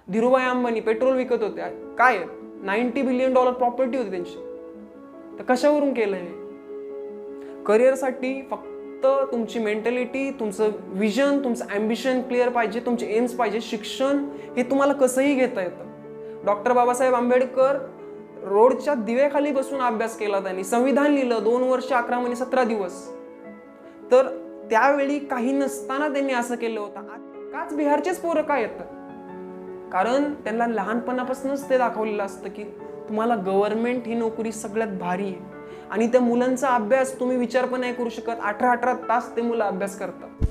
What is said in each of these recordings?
Dhirubhai Ambani petrol विकत होते, काय $90 बिलियन प्रॉपर्टी होती त्यांची, तर कशावरून केलं हे? करिअरसाठी फक्त तुमची मेंटॅलिटी, तुमचं विजन, तुमचं ॲम्बिशन क्लिअर पाहिजे, तुमचे एम्स पाहिजे. शिक्षण हे तुम्हाला कसंही घेता येतं. डॉक्टर बाबासाहेब आंबेडकर रोडच्या दिव्याखाली बसून अभ्यास केला, त्यांनी संविधान लिहिलं 2 वर्ष 11 महिने 17 दिवस. तर त्यावेळी काही नसताना त्यांनी असं केलं होतं. काच बिहारचेच पोरं काय येतात? कारण त्यांना लहानपणापासूनच ते दाखवलेलं असतं की तुम्हाला गव्हर्नमेंट ही नोकरी सगळ्यात भारी आहे. आणि त्या मुलांचा अभ्यास तुम्ही विचार पण नाही करू शकत, 18-18 तास ते मुलं अभ्यास करतात.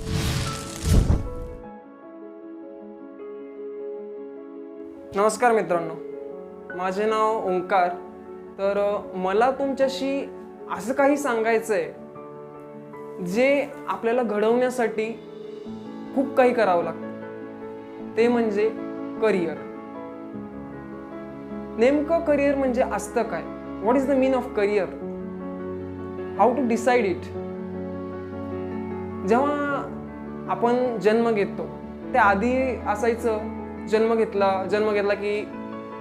नमस्कार मित्रांनो, माझे नाव ओंकार. तर मला तुमच्याशी असं काही सांगायचं आहे जे आपल्याला घडवण्यासाठी खूप काही करावं लागतं, ते म्हणजे करिअर. नेमकं करिअर म्हणजे असतं काय? What is the mean of career? How to decide it? जेव्हा आपण जन्म घेतो त्या आधी असायचं, जन्म घेतला की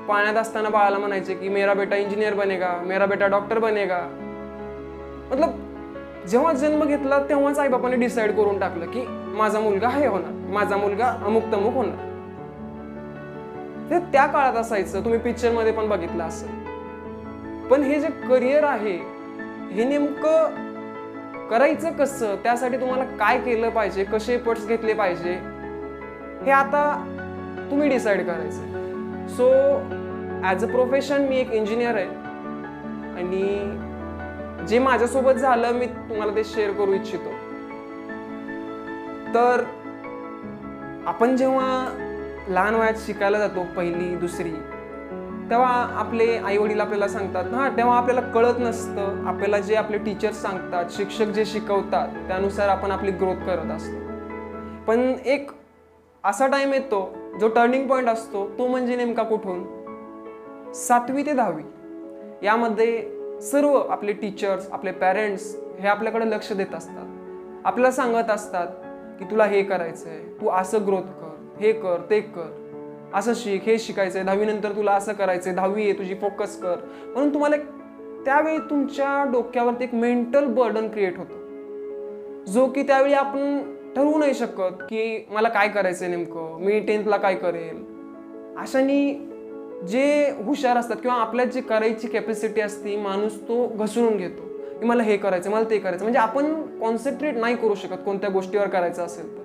पाण्यात असताना बाळाला म्हणायचे की मेरा बेटा इंजिनियर बनेगा, मेरा बेटा डॉक्टर बनेगा. मतलब जेव्हा जन्म घेतला तेव्हाच आई बापाने डिसाईड करून टाकलं की माझा मुलगा हे होणार, माझा मुलगा अमुक तमुक होणार. ते त्या काळात असायचं, तुम्ही पिक्चर मध्ये पण बघितलं असेल. पण हे जे करिअर आहे हे नेमकं करायचं कसं, त्यासाठी तुम्हाला काय केलं पाहिजे, कसे एफर्ट्स घेतले पाहिजे, हे आता तुम्ही डिसाईड करायचं. सो ॲज अ प्रोफेशन मी एक इंजिनियर आहे आणि जे माझ्यासोबत झालं मी तुम्हाला ते शेअर करू इच्छितो. तर आपण जेव्हा लहान वयात शिकायला जातो, 1ली 2री, तेव्हा आपले आई वडील आपल्याला सांगतात ना, तेव्हा आपल्याला कळत नसतं. आपल्याला जे आपले टीचर्स सांगतात, शिक्षक जे शिकवतात त्यानुसार आपण आपली ग्रोथ करत असतो. पण एक असा टाइम येतो जो टर्निंग पॉईंट असतो, तो म्हणजे नेमका कुठून? 7वी ते 10वी यामध्ये सर्व आपले टीचर्स, आपले पॅरेंट्स हे आपल्याकडे लक्ष देत असतात. आपल्याला सांगत असतात की तुला हे करायचंय, तू असं ग्रोथ कर, हे कर, ते कर, असं शिक, हे शिकायचंय, 10वी नंतर तुला असं करायचंय, 10वी आहे तुझी, फोकस कर. म्हणून तुम्हाला त्यावेळी तुमच्या डोक्यावरती एक मेंटल बर्डन क्रिएट होतं, जो की त्यावेळी आपण ठरवू नाही शकत की मला काय करायचंय नेमकं, मी 10thला काय करेल. अशाने जे हुशार असतात किंवा आपल्यात जे करायची कॅपॅसिटी असते, माणूस तो घसरून घेतो की मला हे करायचं, मला ते करायचं. म्हणजे आपण कॉन्सन्ट्रेट नाही करू शकत कोणत्या गोष्टीवर करायचं असेल तर.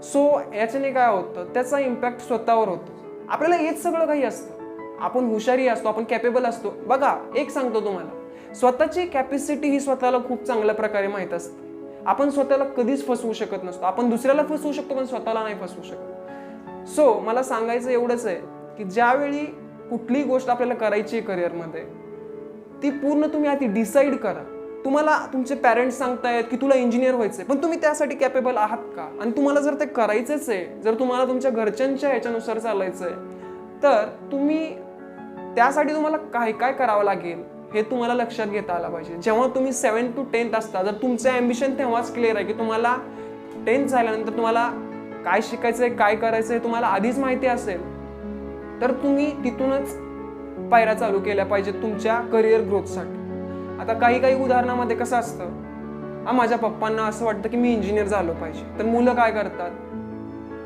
सो याच्याने काय होतं, त्याचा इम्पॅक्ट स्वतःवर होतो. आपल्याला हेच सगळं काही असतं, आपण हुशारी असतो, आपण कॅपेबल असतो. बघा, एक सांगतो तुम्हाला, स्वतःची कॅपॅसिटी ही स्वतःला खूप चांगल्या प्रकारे माहीत असते. आपण स्वतःला कधीच फसवू शकत नसतो. आपण दुसऱ्याला फसवू शकतो पण स्वतःला नाही फसवू शकत. सो मला सांगायचं एवढंच आहे की ज्यावेळी कुठलीही गोष्ट आपल्याला करायची आहे करिअरमध्ये, ती पूर्ण तुम्ही आधी डिसाईड करा. तुम्हाला तुमचे पॅरेंट्स सांगतायत की तुला इंजिनियर व्हायचंय, पण तुम्ही त्यासाठी कॅपेबल आहात का? आणि तुम्हाला जर ते करायचंच आहे, जर तुम्हाला तुमच्या घरच्यांच्या ह्याच्यानुसार चालायचंय, तर तुम्ही त्यासाठी तुम्हाला काय काय करावं लागेल हे तुम्हाला लक्षात घेता आलं पाहिजे. जेव्हा तुम्ही 7th to 10th असता, जर तुमचं ॲम्बिशन तेव्हाच क्लिअर आहे की तुम्हाला 10th झाल्यानंतर तुम्हाला काय शिकायचंय, काय करायचंय तुम्हाला आधीच माहिती असेल, तर तुम्ही तिथूनच पायऱ्या चालू केल्या पाहिजेत तुमच्या करिअर ग्रोथसाठी. आता काही उदाहरणामध्ये कसं असतं, माझ्या पप्पांना असं वाटतं की मी इंजिनियर झालो पाहिजे, तर मुलं काय करतात,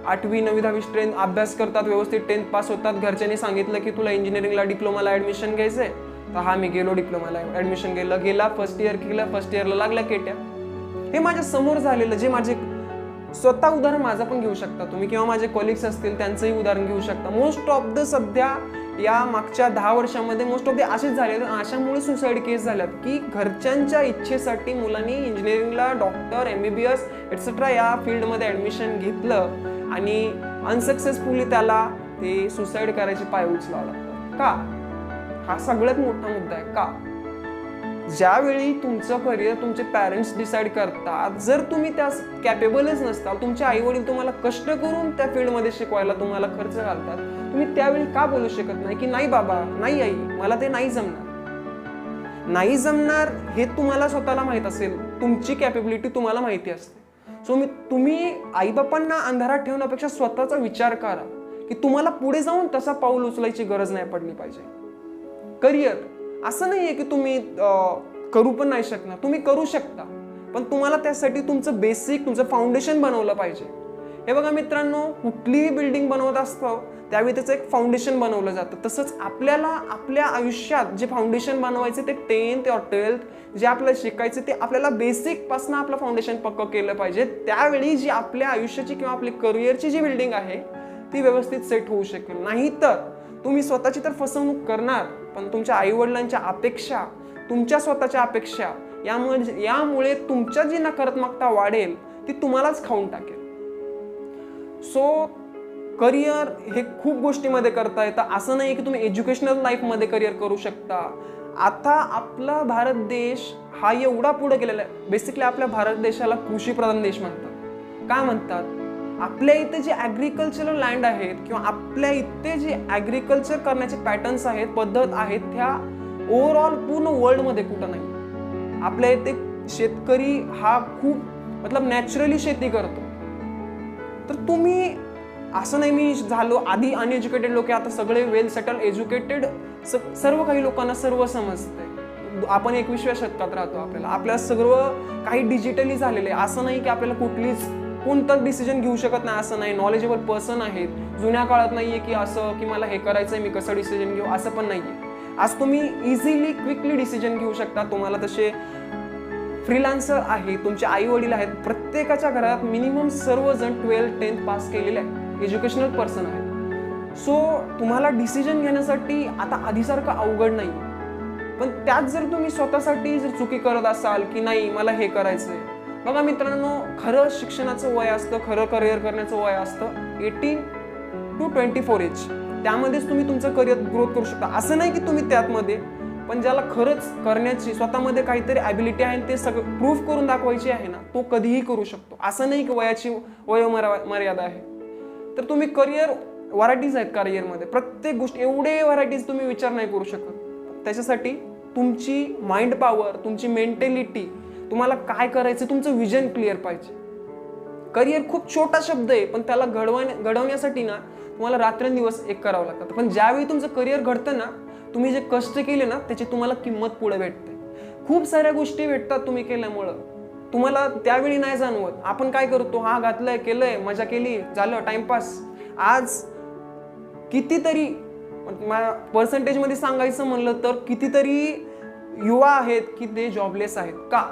8वी 9वी 10वी स्ट्रेंथ अभ्यास करतात, व्यवस्थित 10th पास होतात. घरच्यांनी सांगितलं की तुला इंजिनिअरिंगला डिप्लोमाला ॲडमिशन घ्यायचंय, तर हा मी गेलो डिप्लोमाला ॲडमिशन गेला, फर्स्ट इयर केलं, फर्स्ट इयरला लागल्या केट्या. हे माझ्या समोर झालेलं, जे माझे स्वतः उदाहरण माझं पण घेऊ शकता तुम्ही, किंवा माझे कॉलिग्स असतील त्यांचंही उदाहरण घेऊ शकता. मोस्ट ऑफ द सध्या या मागच्या 10 वर्षामध्ये मोस्ट ऑफ द असेच झाले. अशामुळे सुसाईड केस झाल्यात की घरच्यांच्या इच्छेसाठी मुलांनी इंजिनिअरिंगला, डॉक्टर, MBBS एटसेट्रा या फील्डमध्ये ॲडमिशन घेतलं आणि अनसक्सेसफुली त्याला ते सुसाईड करायचे पाय उचलावं लागतं. का? हा सगळ्यात मोठा मुद्दा आहे. का? ज्यावेळी तुमचं करिअर तुमचे पॅरेंट्स डिसाईड करतात, जर तुम्ही त्या कॅपेबलच नसताल, तुमचे आई वडील तुम्हाला कष्ट करून त्या फील्डमध्ये शिकवायला तुम्हाला खर्च घालतात, तुम्ही त्यावेळी का बोलू शकत नाही की नाही बाबा, नाही आई, मला ते नाही जमणार? नाही जमणार हे तुम्हाला स्वतःला माहित असेल, तुमची कॅपेबिलिटी तुम्हाला माहिती असते. सो तुम्ही आई बापांना अंधारात ठेवण्यापेक्षा स्वतःचा विचार करा की तुम्हाला पुढे जाऊन तसा पाऊल उचलायची गरज नाही पडली पाहिजे. करिअर असं नाहीये की तुम्ही करू पण नाही शकणार, तुम्ही करू शकता, पण तुम्हाला त्यासाठी तुमचं बेसिक, तुमचं फाउंडेशन बनवलं पाहिजे. हे बघा मित्रांनो, कुठलीही बिल्डिंग बनवत असतो त्यावेळी त्याचं एक फाउंडेशन बनवलं जातं. तसंच आपल्याला आपल्या आयुष्यात जे फाउंडेशन बनवायचे ते 10th or 12th जे आपल्याला शिकायचे ते आपल्याला बेसिक पासून आपलं फाउंडेशन पक्कं केलं पाहिजे. त्यावेळी जी आपल्या आयुष्याची किंवा आपली करिअरची जी बिल्डिंग आहे ती व्यवस्थित सेट होऊ शकेल. नाहीतर तुम्ही स्वतःची तर फसवणूक करणार, पण तुमच्या आईवडिलांच्या अपेक्षा, तुमच्या स्वतःच्या अपेक्षा यामुळे तुमच्या जी नकारात्मकता वाढेल ती तुम्हालाच खाऊन टाकेल. सो करिअर हे खूप गोष्टीमध्ये करता येतं. असं नाही की तुम्ही एज्युकेशनल लाईफमध्ये करिअर करू शकता. आता आपला भारत देश हा एवढा पुढे गेलेला आहे. बेसिकली आपल्या भारत देशाला कृषीप्रधान देश म्हणतात. का म्हणतात? आपल्या इथे जे ॲग्रिकल्चरल लँड आहेत किंवा आपल्या इथे जे ॲग्रिकल्चर करण्याचे पॅटर्न्स आहेत, पद्धत आहेत, त्या ओव्हरऑल पूर्ण वर्ल्डमध्ये कुठं नाही. आपल्या इथे शेतकरी हा खूप नॅचरली शेती करतो. तर तुम्ही असं नाही मी झालो आधी अनएज्युकेटेड लोक, आता सगळे वेल सेटल एज्युकेटेड, सर्व काही लोकांना सर्व समजतंय. आपण 21व्या शतकात राहतो. आपल्याला सर्व काही डिजिटली झालेलं आहे. असं नाही की आपल्याला कोणताच डिसिजन घेऊ शकत नाही असं नाही. नॉलेजेबल पर्सन आहेत. जुन्या काळात नाहीये की असं की मला हे करायचंय मी कसं डिसिजन घेऊ, असं पण नाहीये. आज तुम्ही इझिली क्विकली डिसिजन घेऊ शकता. तुम्हाला तसे फ्रीलान्सर आहे, तुमचे आई वडील आहेत. प्रत्येकाच्या घरात मिनिमम सर्वजण 12th 10th पास केलेले आहे, एज्युकेशनल पर्सन आहे. सो तुम्हाला डिसिजन घेण्यासाठी आता आधीसारखं अवघड नाही. पण त्यात जर तुम्ही स्वतःसाठी जर चुकी करत असाल की नाही मला हे करायचंय, बघा मित्रांनो, खरं शिक्षणाचं वय असतं, खरं करिअर करण्याचं वय असतं 18 to 24 एज. त्यामध्येच तुम्ही तुमचं करिअर ग्रोथ करू शकता. असं नाही की तुम्ही त्यातमध्ये, पण ज्याला खरंच करण्याची स्वतःमध्ये काहीतरी ॲबिलिटी आहे ते सगळं प्रूव्ह करून दाखवायची आहे ना, तो कधीही करू शकतो. असं नाही की वयाची वयोमर्यादा आहे. तर तुम्ही करिअर व्हरायटीज आहेत करिअरमध्ये, प्रत्येक गोष्ट एवढे व्हरायटीज तुम्ही विचार नाही करू शकत. त्याच्यासाठी तुमची माइंड पॉवर, तुमची मेंटॅलिटी, तुम्हाला काय करायचं, तुमचं विजन क्लिअर पाहिजे. करिअर खूप छोटा शब्द आहे, पण त्याला घडवण्यासाठी ना तुम्हाला रात्रंदिवस एक करावं लागतं. पण ज्यावेळी तुमचं करिअर घडतं ना, तुम्ही जे कष्ट केले ना त्याची तुम्हाला किंमत पुढे भेटते. खूप साऱ्या गोष्टी भेटतात तुम्ही केल्यामुळं, तुम्हाला त्यावेळी नाही जाणवत. आपण काय करतो, हा घातलंय, केलंय, मजा केली, झालं टाइमपास. आज कितीतरी पर्सेंटेजमध्ये सांगायचं म्हणलं तर कितीतरी युवा आहेत की ते जॉबलेस आहेत. का?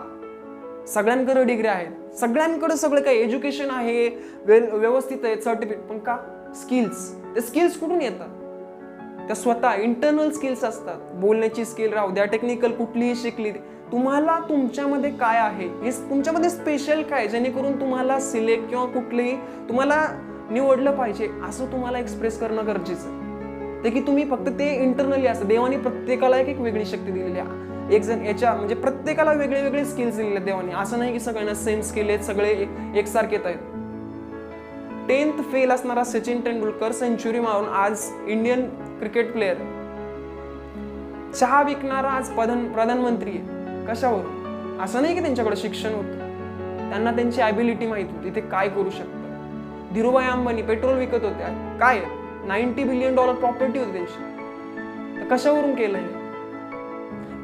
सगळ्यांकडे डिग्री आहेत, सगळ्यांकडे सगळं काही एज्युकेशन आहे, व्यवस्थित आहेत, सर्टिफिकेट, पण का? स्किल्स. ते स्किल्स कुठून येतात? त्या स्वतः इंटरनल स्किल्स असतात. बोलण्याची स्किल राहू द्या, टेक्निकल कुठलीही शिकली, तुम्हाला तुमच्यामध्ये काय आहे, हे तुमच्यामध्ये स्पेशल काय, जेणेकरून तुम्हाला सिलेक्ट किंवा कुठलीही तुम्हाला निवडलं पाहिजे असं तुम्हाला एक्सप्रेस करणं गरजेचं आहे. ते की तुम्ही फक्त ते इंटरनली असतं. देवाने प्रत्येकाला एक वेगळी शक्ती दिलेली आहे. एक जण याच्या प्रत्येकाला वेगळे वेगळे स्किल्स दिलेले आहेत देवाने. असं नाही की सगळ्यांना सेम स्किल आहेत, सगळे एकसारखेच आहेत. 10th फेल असणारा सचिन तेंडुलकर सेंचुरी मारून आज इंडियन क्रिकेट प्लेअर. चहा विकणारा आज प्रधानमंत्री आहे. कशावर? असं नाही की त्यांच्याकडे शिक्षण होतं, त्यांना त्यांची ॲबिलिटी माहित होती, ते काय करू शकतात. धीरूभाई अंबानी पेट्रोल विकत होत्या. काय $90 बिलियन प्रॉपर्टी होती त्यांची. तर कशावरून केलंय?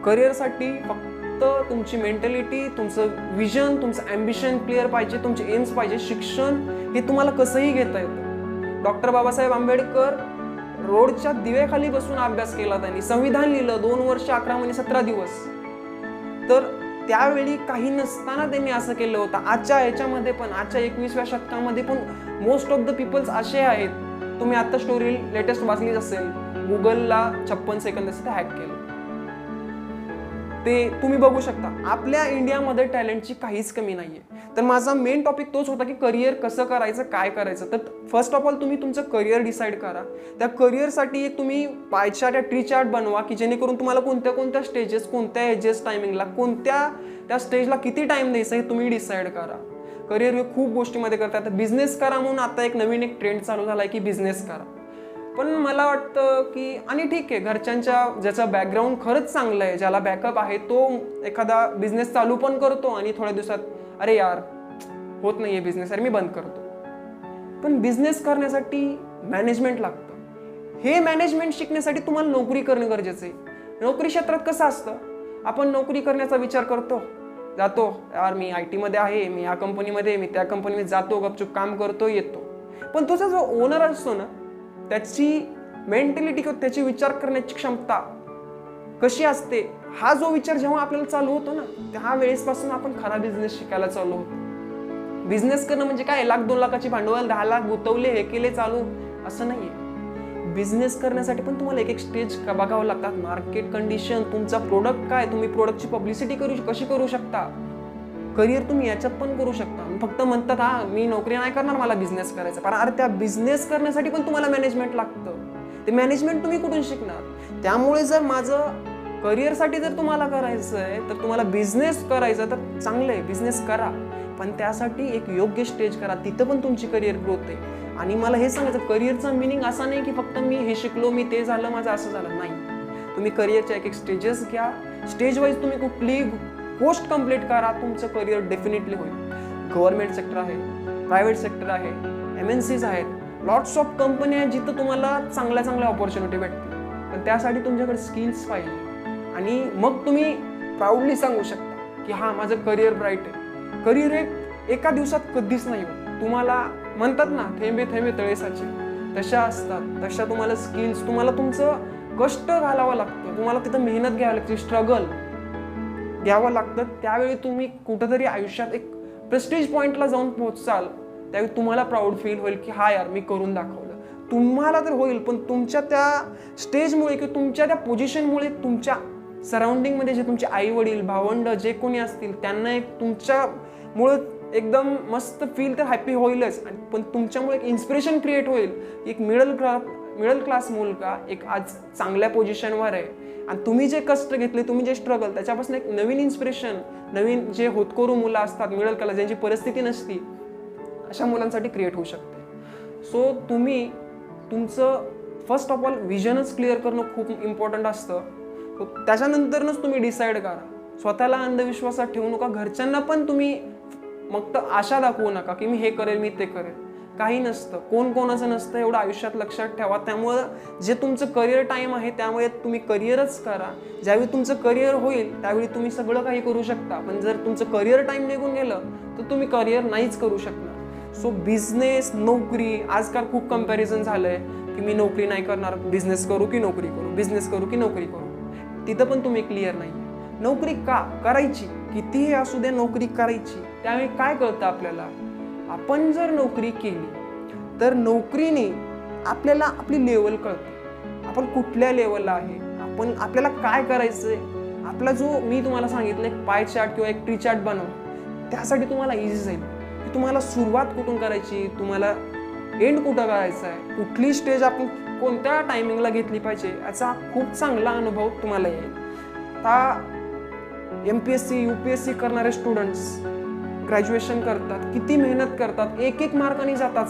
करिअरसाठी फक्त तुमची मेंटॅलिटी, तुमचं विजन, तुमचं ॲम्बिशन क्लिअर पाहिजे, तुमचे एम्स पाहिजे. शिक्षण हे तुम्हाला कसंही घेता येतं. डॉक्टर बाबासाहेब आंबेडकर रोडच्या दिव्याखाली बसून अभ्यास केला त्यांनी, संविधान लिहिलं 2 वर्ष 11 महिने 17 दिवस. तर त्यावेळी काही नसताना त्यांनी असं केलं होतं. आजच्या याच्यामध्ये पण, आजच्या 21व्या शतकामध्ये पण मोस्ट ऑफ द पीपल्स असे आहेत. तुम्ही आता स्टोरी लेटेस्ट वाचलीच असेल, गुगलला 56 सेकंद हॅक केलं. ते तुम्ही बघू शकता. आपल्या इंडियामध्ये टॅलेंटची काहीच कमी नाहीये. तर माझा मेन टॉपिक तोच होता की करिअर कसं करायचं, काय करायचं. तर फर्स्ट ऑफ ऑल तुम्ही तुमचं करिअर डिसाईड करा. त्या करिअरसाठी एक तुम्ही पाय चार्ट या ट्री चार्ट बनवा की जेणेकरून तुम्हाला कोणत्या कोणत्या स्टेजेस, कोणत्या एजेस टायमिंगला, कोणत्या त्या स्टेजला किती टाइम द्यायचा हे तुम्ही डिसाईड करा. करिअर हे खूप गोष्टीमध्ये करतात. बिझनेस करा म्हणून आता नवीन एक ट्रेंड चालू झालाय की बिझनेस करा. पण मला वाटतं की, आणि ठीक आहे, घरच्यांच्या ज्याचं बॅकग्राऊंड खरंच चांगलं आहे, ज्याला बॅकअप आहे, तो एखादा बिझनेस चालू पण करतो आणि थोड्या दिवसात अरे यार होत नाहीये बिझनेस, अरे मी बंद करतो. पण बिझनेस करण्यासाठी मॅनेजमेंट लागतं. हे मॅनेजमेंट शिकण्यासाठी तुम्हाला नोकरी करणं गरजेचं आहे. नोकरी क्षेत्रात कसं असतं, आपण नोकरी करण्याचा विचार करतो, जातो, यार मी IT मध्ये आहे, मी या कंपनीमध्ये, मी त्या कंपनीमध्ये जातो, गपचूप काम करतो, येतो. पण तुझा जो ओनर असतो ना, त्याची मेंटॅलिटी किंवा त्याची विचार करण्याची क्षमता कशी असते, हा जो विचार जेव्हा आपल्याला चालू होतो ना, त्या वेळेसपासून आपण खरा बिझनेस शिकायला चालू होतो. बिझनेस करणं म्हणजे काय, 1,00,000-2 लाखाची भांडवल, 10 लाख गुंतवले, हे केले चालू, असं नाहीये. बिझनेस करण्यासाठी पण तुम्हाला एक स्टेज बघावं लागतात. मार्केट कंडिशन, तुमचा प्रोडक्ट काय, तुम्ही प्रोडक्टची पब्लिसिटी कशी करू शकता, करिअर तुम्ही याच्यात पण करू शकता. फक्त म्हणतात हा मी नोकरी नाही करणार, मला बिझनेस करायचा, पण अरे त्या बिझनेस करण्यासाठी पण तुम्हाला मॅनेजमेंट लागतं. ते मॅनेजमेंट तुम्ही कुठून शिकणार? त्यामुळे जर माझं करिअरसाठी जर तुम्हाला करायचं आहे, तर तुम्हाला बिझनेस करायचा तर चांगलं आहे, बिझनेस करा, पण त्यासाठी एक योग्य स्टेज करा, तिथं पण तुमची करिअर ग्रोथ आहे. आणि मला हे सांगायचं, करिअरचा मिनिंग असा नाही की फक्त मी हे शिकलो, मी ते झालं, माझं असं झालं, नाही. तुम्ही करिअरच्या एक स्टेजेस घ्या, स्टेज वाईज तुम्ही कुठली गोष्ट कम्प्लीट करा, तुमचं करिअर डेफिनेटली होईल. गव्हर्नमेंट सेक्टर आहे, प्रायव्हेट सेक्टर आहे, MNCs आहेत, लॉट्स ऑफ कंपनी आहेत जिथं तुम्हाला चांगल्या ऑपॉर्च्युनिटी भेटतील, पण त्यासाठी तुमच्याकडे स्किल्स पाहिजे. आणि मग तुम्ही प्राऊडली सांगू शकता की हा माझं करिअर ब्राईट आहे. करिअर हे एका दिवसात कधीच नाही होत. तुम्हाला म्हणतात ना, थेंबे थेंबे तळे साचे, तशा असतात. तशा तुम्हाला स्किल्स, तुम्हाला तुमचं कष्ट घालावं लागतं, तुम्हाला तिथं मेहनत घ्यावी लागते, स्ट्रगल घ्यावं लागतं. त्यावेळी तुम्ही कुठंतरी आयुष्यात एक प्रेस्टिज पॉईंटला जाऊन पोहोचाल, त्यावेळी तुम्हाला प्राऊड फील होईल की हा यार मी करून दाखवलं. तुम्हाला तर होईल, पण तुमच्या त्या स्टेजमुळे किंवा तुमच्या त्या पोझिशनमुळे तुमच्या सराउंडिंगमध्ये जे तुमचे आई वडील, भावंड जे कोणी असतील, त्यांना एक तुमच्यामुळं एकदम मस्त फील तर हॅपी होईलच, पण तुमच्यामुळे एक इन्स्पिरेशन क्रिएट होईल. एक मिडल क्लास मुलगा एक आज चांगल्या पोझिशनवर आहे, आणि तुम्ही जे कष्ट घेतले, तुम्ही जे स्ट्रगल, त्याच्यापासून एक नवीन इन्स्पिरेशन, नवीन जे होतकरू मुलं असतात मिडल क्लास, ज्यांची परिस्थिती नसती, अशा मुलांसाठी क्रिएट होऊ शकते. सो तुम्ही तुमचं फर्स्ट ऑफ ऑल विजनच क्लिअर करणं खूप इम्पॉर्टंट असतं. त्याच्यानंतरच तुम्ही डिसाईड करा. स्वतःला अंधविश्वासात ठेवू नका, घरच्यांना पण तुम्ही मग तर आशा दाखवू नका की मी हे करेल, मी ते करेल. काही नसतं, कोणाचं नसतं, एवढं आयुष्यात लक्षात ठेवा. त्यामुळं जे तुमचं करिअर टाईम आहे, त्यामुळे तुम्ही करिअरच करा. ज्यावेळी तुमचं करिअर होईल त्यावेळी तुम्ही सगळं काही करू शकता, पण जर तुमचं करिअर टाईम निघून गेलं तर तुम्ही करिअर नाहीच करू शकणार. सो बिझनेस, नोकरी, आजकाल खूप कम्पॅरिझन झालंय की मी नोकरी नाही करणार, बिझनेस करू की नोकरी करू, बिझनेस करू की नोकरी करू. तिथं पण तुम्ही क्लिअर नाही. नोकरी का करायची, कितीही असू दे, नोकरी करायची. त्यावेळी काय कळतं आपल्याला, आपण जर नोकरी केली तर नोकरीने आपल्याला आपली लेवल कळते, आपण कुठल्या लेवलला आहे, आपल्याला काय करायचंय. आपला जो मी तुम्हाला सांगितलं एक पाय चार्ट किंवा एक ट्री चार्ट बनव, त्यासाठी तुम्हाला इझी जाईल की तुम्हाला सुरुवात कुठून करायची, तुम्हाला एंड कुठं करायचं आहे, कुठली स्टेज आपण कोणत्या टायमिंगला घेतली पाहिजे, याचा खूप चांगला अनुभव तुम्हाला येईल. आता MPSC UPSC करणारे स्टुडंट्स ग्रॅज्युएशन करतात, किती मेहनत करतात, एक मार्काने जातात.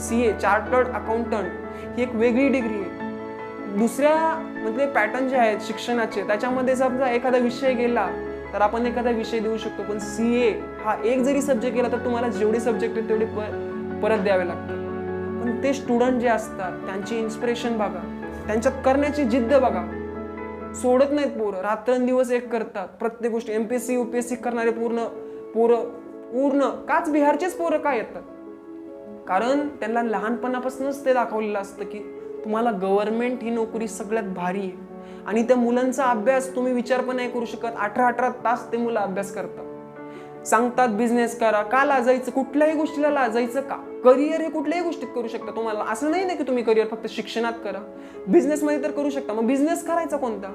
CA चार्टर्ड अकाउंटंट ही एक वेगळी डिग्री आहे. दुसऱ्या म्हणजे पॅटर्न जे आहेत शिक्षणाचे, त्याच्यामध्ये समजा एखादा विषय गेला तर आपण एखादा विषय देऊ शकतो, पण CA हा एक जरी सब्जेक्ट गेला तर तुम्हाला जेवढे सब्जेक्ट आहेत तेवढे परत द्यावे लागतात. पण ते स्टुडंट जे असतात त्यांची इन्स्पिरेशन बघा, त्यांच्यात करण्याची जिद्द बघा, सोडत नाहीत पोरं, रात्रंदिवस एक करतात प्रत्येक गोष्टी. MPSC UPSC करणारे पूर्ण काच बिहारचेच पोरं काय येतात, कारण त्यांना लहानपणापासूनच ते दाखवलेलं असतं की तुम्हाला गव्हर्नमेंट ही नोकरी सगळ्यात भारी आहे. आणि त्या मुलांचा अभ्यास तुम्ही विचार पण नाही करू शकत, 18 तास ते मुलं अभ्यास करतात. सांगतात बिझनेस करा, का लाजायचं, कुठल्याही गोष्टीला लाजायचं का. करिअर हे कुठल्याही गोष्टीत करू शकता. तुम्हाला असं नाही की तुम्ही करिअर फक्त शिक्षणात करा, बिझनेसमध्ये तर करू शकता. मग बिझनेस करायचा कोणता.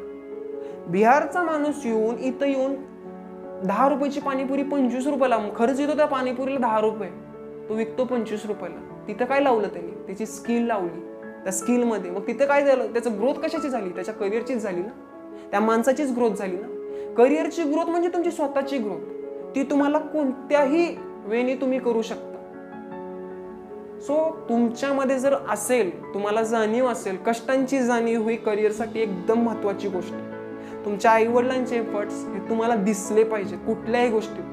बिहारचा माणूस इथं येऊन 10 रुपयाची पाणीपुरी 25 रुपयाला खर्च येतो, त्या पाणीपुरीला 10 रुपये, तो विकतो 25 रुपयाला. तिथं काय लावलं त्यांनी, त्याची स्किल लावली त्या स्किलमध्ये. मग तिथं काय झालं, त्याचं ग्रोथ कशाची झाली, त्याच्या करिअरचीच झाली ना, त्या माणसाचीच ग्रोथ झाली ना. करिअरची ग्रोथ म्हणजे तुमची स्वतःची ग्रोथ, ती तुम्हाला कोणत्याही वेळी तुम्ही करू शकता. सो तुमच्यामध्ये जर असेल, तुम्हाला जाणीव असेल, कष्टांची जाणीव ही करिअरसाठी एकदम महत्त्वाची गोष्ट आहे. तुमच्या आईवडिलांचे एफर्ट्स हे तुम्हाला दिसले पाहिजे कुठल्याही गोष्टीत.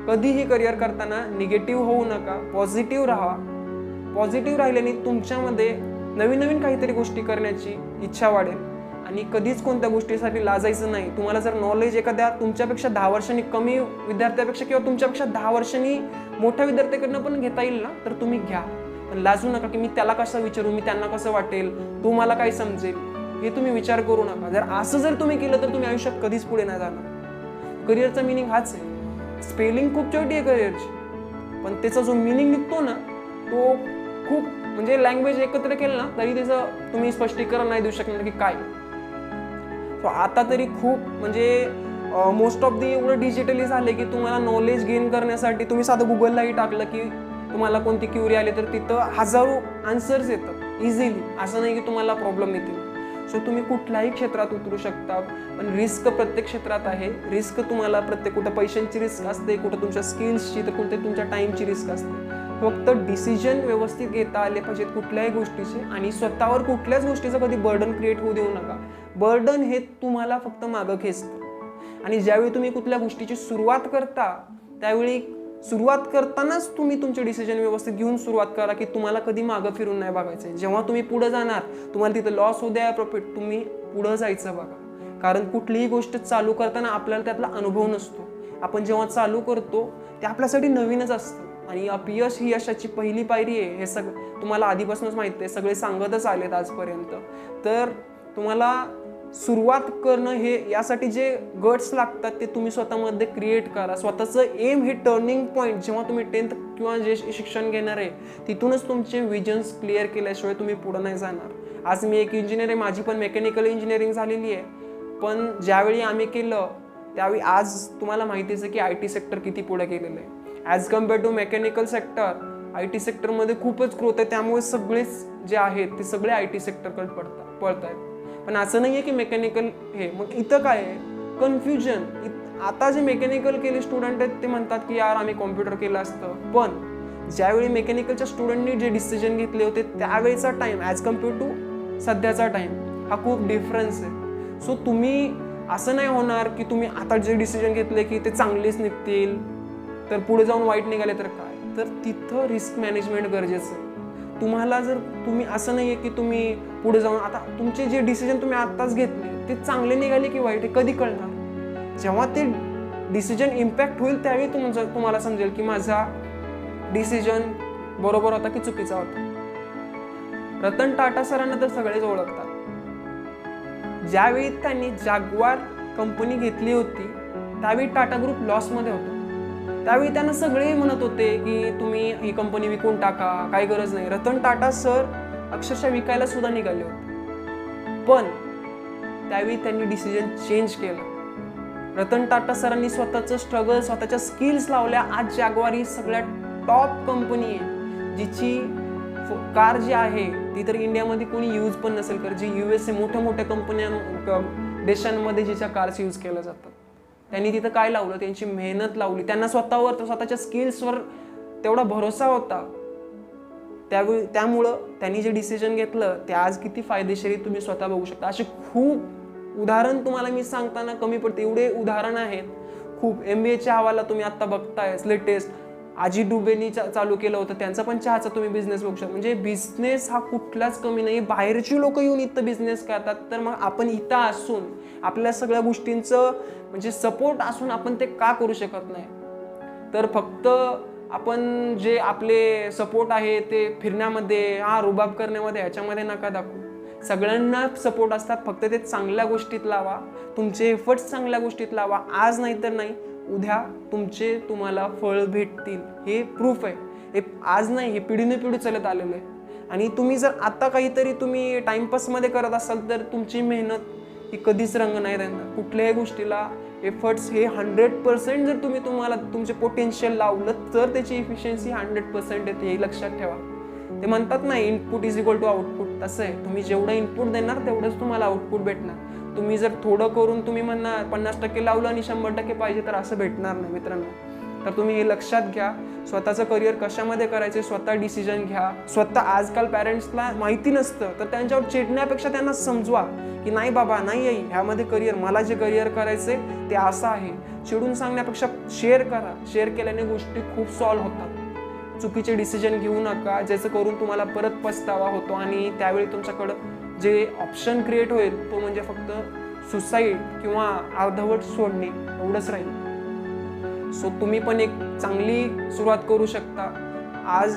कधीही करिअर करताना निगेटिव्ह होऊ नका, पॉझिटिव्ह राहा. पॉझिटिव्ह राहिल्याने तुमच्यामध्ये नवीन नवीन काहीतरी गोष्टी करण्याची इच्छा वाढेल आणि कधीच कोणत्या गोष्टीसाठी लाजायचं नाही. तुम्हाला जर नॉलेज एखाद्या तुमच्यापेक्षा 10 वर्षांनी कमी विद्यार्थ्यापेक्षा किंवा तुमच्यापेक्षा 10 वर्षांनी मोठ्या विद्यार्थ्याकडनं पण घेता येईल ना, तर तुम्ही घ्या. पण लाजू नका की मी त्याला कसं विचारू, मी त्यांना कसं वाटेल, तो मला काय समजेल, हे तुम्ही विचार करू नका. जर तुम्ही केलं तर तुम्ही आयुष्यात कधीच पुढे नाही जाणार. करिअरचा मिनिंग हाच आहे. स्पेलिंग खूप छोटी आहे करिअरची, पण त्याचा जो मिनिंग निघतो ना तो खूप, म्हणजे लँग्वेज एकत्र केलं ना तरी त्याचं तुम्ही स्पष्टीकरण नाही देऊ शकणार की काय. सो आता तरी खूप म्हणजे मोस्ट ऑफ दी एवढं डिजिटली झाले की तुम्हाला नॉलेज गेन करण्यासाठी तुम्ही साधं गुगललाही टाकलं की तुम्हाला कोणती क्युरी आली तर तिथं हजारो आन्सर्स येतात इझिली. असं नाही की तुम्हाला प्रॉब्लेम येतील. सो तुम्ही कुठल्याही क्षेत्रात उतरू शकता, पण रिस्क प्रत्येक क्षेत्रात आहे. रिस्क तुम्हाला कुठं पैशांची रिस्क असते, कुठं तुमच्या स्किल्सची, तर कुठे तुमच्या टाईमची रिस्क असते. फक्त डिसिजन व्यवस्थित घेता आले पाहिजेत कुठल्याही गोष्टीचे, आणि स्वतःवर कुठल्याच गोष्टीचं कधी बर्डन क्रिएट होऊ देऊ नका. बर्डन हे तुम्हाला फक्त मागं खेचतं. आणि ज्यावेळी तुम्ही कुठल्या गोष्टीची सुरुवात करता त्यावेळी सुरुवात करतानाच तुम्ही तुमचे डिसिजन व्यवस्थित घेऊन सुरुवात करा की तुम्हाला कधी मागं फिरून नाही बघायचं. जेव्हा तुम्ही पुढे जाणार तुम्हाला तिथं लॉस होऊ द्या प्रॉफिट, तुम्ही पुढं जायचं बघा. कारण कुठलीही गोष्ट चालू करताना आपल्याला त्यातला अनुभव नसतो. आपण जेव्हा चालू करतो ते आपल्यासाठी नवीनच असतं, आणि अपयश ही यशाची पहिली पायरी आहे. हे सगळं तुम्हाला आधीपासूनच माहिती आहे, सगळे सांगतच आलेत आजपर्यंत. तर तुम्हाला सुरुवात करणं हे यासाठी जे गट्स लागतात ते तुम्ही स्वतःमध्ये क्रिएट करा. स्वतःचं एम हे टर्निंग पॉईंट जेव्हा तुम्ही 10th किंवा जे शिक्षण घेणार आहे तिथूनच तुमचे विजन्स क्लिअर केल्याशिवाय तुम्ही पुढे नाही जाणार. आज मी एक इंजिनियर आहे, माझी पण मेकॅनिकल इंजिनिअरिंग झालेली आहे, पण ज्यावेळी आम्ही केलं त्यावेळी आज तुम्हाला माहितीच आहे की IT सेक्टर किती पुढे गेलेलं आहे. As compare to mechanical sector, IT सेक्टरमध्ये खूपच ग्रोथ आहे. त्यामुळे सगळेच जे आहेत ते सगळे IT सेक्टरकडे पळत आहेत. पण असं नाही आहे की मेकॅनिकल हे, मग इथं काय आहे कन्फ्युजन. आता जे मेकॅनिकल केले स्टुडंट आहेत ते म्हणतात की यार आम्ही कॉम्प्युटर केलं असतं, पण ज्यावेळी मेकॅनिकलच्या स्टुडंटनी जे डिसिजन घेतले होते त्यावेळेचा टाइम ॲज कम्पेअर टू सध्याचा टाइम हा खूप डिफरन्स आहे. सो तुम्ही असं नाही होणार की तुम्ही आता जे डिसिजन घेतले की ते चांगलेच निघतील तर पुढे जाऊन वाईट निघाले तर काय. तर तिथं रिस्क मॅनेजमेंट गरजेचं आहे. तुम्हाला जर तुम्ही असं नाही आहे की तुम्ही पुढे जाऊन आता तुमचे जे डिसिजन तुम्ही आत्ताच घेतले ते चांगले निघाले की वाईट हे कधी कळणार. जेव्हा ते डिसिजन इम्पॅक्ट होईल त्यावेळी तुम्हाला समजेल की माझा डिसिजन बरोबर होता की चुकीचा होता. रतन टाटा सरांना तर सगळेच ओळखतात. ज्यावेळी त्यांनी जाग्वार कंपनी घेतली होती त्यावेळी टाटा ग्रुप लॉसमध्ये होता. त्यावेळी त्यांना सगळे म्हणत होते की तुम्ही ही कंपनी विकून टाका, काही गरज नाही. रतन टाटा सर अक्षरशः विकायला सुद्धा निघाले होते, पण त्यावेळी त्यांनी डिसिजन चेंज केलं. रतन टाटा सरांनी स्वतःचं स्ट्रगल, स्वतःच्या स्किल्स लावल्या. आज जाग्वार ही सगळ्यात टॉप कंपनी आहे, जिची कार जी आहे ती तर इंडियामध्ये कोणी यूज पण नसेल कर, जी USA मोठ्या मोठ्या कंपन्या देशांमध्ये जिच्या कार्स यूज केल्या जातात. त्यांनी तिथं काय लावलं, त्यांची मेहनत लावली. त्यांना स्वतःवर, स्वतःच्या स्किल्सवर तेवढा भरोसा होता. त्यामुळं त्यांनी जे डिसिजन घेतलं ते आज किती फायदेशीर तुम्ही स्वतः बघू शकता. असे खूप उदाहरण तुम्हाला मी सांगताना कमी पडते, एवढे उदाहरण आहेत खूप. MBAच्या हवाला तुम्ही आता बघताय लेटेस्ट आजी डुबेनी चालू केलं होतं, त्यांचा पण चहाचा तुम्ही बिझनेस बघू शकता. म्हणजे बिझनेस हा कुठलाच कमी नाही. बाहेरची लोक येऊन इथं बिझनेस करतात, तर मग आपण इथं असून आपल्या सगळ्या गोष्टींचं म्हणजे सपोर्ट असून आपण ते का करू शकत नाही. तर फक्त आपण जे आपले सपोर्ट आहे ते फिरण्यामध्ये, रुबाब करण्यामध्ये, ह्याच्यामध्ये नका दाखवू. सगळ्यांना सपोर्ट असतात, फक्त ते चांगल्या गोष्टीत लावा. तुमचे एफर्ट्स चांगल्या गोष्टीत लावा. आज नाही तर नाही उद्या तुम्हाला फळ भेटतील. हे प्रूफ आहे. हे आज नाही, हे पिढीने पिढी चालत आलेलं आहे. आणि तुम्ही जर आता काहीतरी तुम्ही टाइमपासमध्ये करत असाल तर तुमची मेहनत ही कधीच रंग नाही देणार. कुठल्याही गोष्टीला एफर्ट्स हे 100% जर तुम्हाला तुमचे पोटेन्शियल लावलं तर त्याची इफिशियन्सी 100% येते. हे लक्षात ठेवा. ते म्हणतात ना input is equal to output, तसं आहे. तुम्ही जेवढं इनपुट देणार तेवढंच तुम्हाला आउटपुट भेटणार. तुम्ही जर थोडं करून तुम्ही म्हणणार 50% लावलं आणि 100% पाहिजे तर असं भेटणार नाही मित्रांनो. तर तुम्ही हे लक्षात घ्या. स्वतःचं करिअर कशामध्ये करायचे स्वतः डिसिजन घ्या. स्वतः आजकाल पॅरेंट्सला माहिती नसतं तर त्यांच्यावर चिडण्यापेक्षा त्यांना समजवा की नाही बाबा, नाही आई, ह्यामध्ये करिअर, मला जे करिअर करायचंय ते असं आहे. चिडून सांगण्यापेक्षा शेअर करा. शेअर केल्याने गोष्टी खूप सॉल्व्ह होतात. चुकीचे डिसिजन घेऊ नका, ज्याचं करून तुम्हाला परत पस्तावा होतो आणि त्यावेळी तुमच्याकडं जे ऑप्शन क्रिएट होईल तो म्हणजे फक्त सुसाईड किंवा अर्धवट सोडणे एवढंच राहील. सो तुम्ही पण एक चांगली सुरुवात करू शकता. आज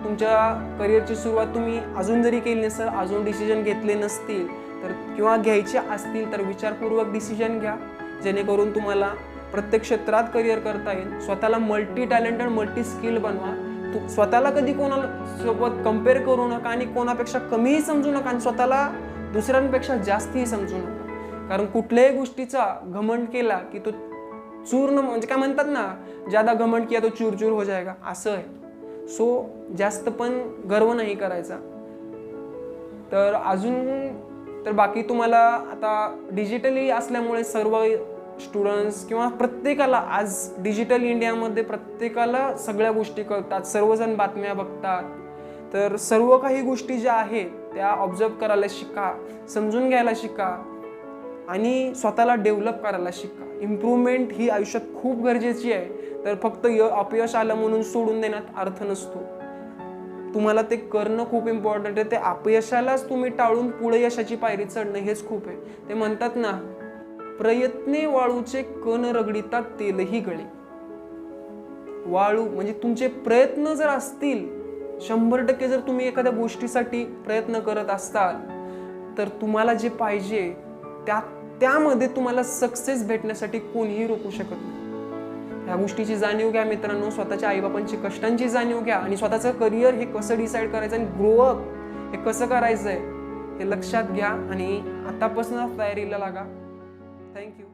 तुमच्या करिअरची सुरुवात तुम्ही अजून जरी केली नसेल, अजून डिसिजन घेतले नसतील तर किंवा घ्यायचे असतील तर विचारपूर्वक डिसिजन घ्या, जेणेकरून तुम्हाला प्रत्येक क्षेत्रात करिअर करता येईल. स्वतःला मल्टी टॅलेंटेड, मल्टी स्किल बनवा. स्वतःला कधी कोणाला सोबत कम्पेअर करू नका आणि कोणापेक्षा कमीही समजू नका आणि स्वतःला दुसऱ्यांपेक्षा जास्तही समजू नका. कारण कुठल्याही गोष्टीचा घमंड केला की तो चूर्ण, म्हणजे काय म्हणतात ना, ज्यादा घमंड किया तो चूर चूर हो जाएगा, असं आहे. सो जास्त पण गर्व नाही करायचा. तर अजून तर बाकी तुम्हाला आता डिजिटली असल्यामुळे सर्व स्टुडंट्स किंवा प्रत्येकाला आज डिजिटल इंडियामध्ये प्रत्येकाला सगळ्या गोष्टी कळतात, सर्वजण बातम्या बघतात. तर सर्व काही गोष्टी ज्या आहेत त्या ऑब्झर्व करायला शिका, समजून घ्यायला शिका आणि स्वतःला डेव्हलप करायला शिका. इम्प्रूव्हमेंट ही आयुष्यात खूप गरजेची आहे. तर फक्त अपयश आलं म्हणून सोडून देण्यात अर्थ नसतो. तुम्हाला ते करणं खूप इम्पॉर्टंट आहे. ते अपयशालाच तुम्ही टाळून पुढे यशाची पायरी चढणं हेच खूप आहे. ते म्हणतात ना, प्रयत्ने वाळूचे कण रगडितात तेलही गळे. वाळू म्हणजे तुमचे प्रयत्न जर असतील, 100% जर तुम्ही एखाद्या गोष्टीसाठी प्रयत्न करत असाल तर तुम्हाला जे पाहिजे त्यामध्ये तुम्हाला सक्सेस भेटण्यासाठी कोणीही रोखू शकत नाही. ह्या गोष्टीची जाणीव घ्या मित्रांनो. स्वतःच्या आईबापांची कष्टांची जाणीव घ्या आणि स्वतःचं करिअर हे कसं डिसाईड करायचं आणि ग्रो अप हे कसं करायचंय हे लक्षात घ्या आणि आतापासूनच तयारीला लागा. थँक्यू.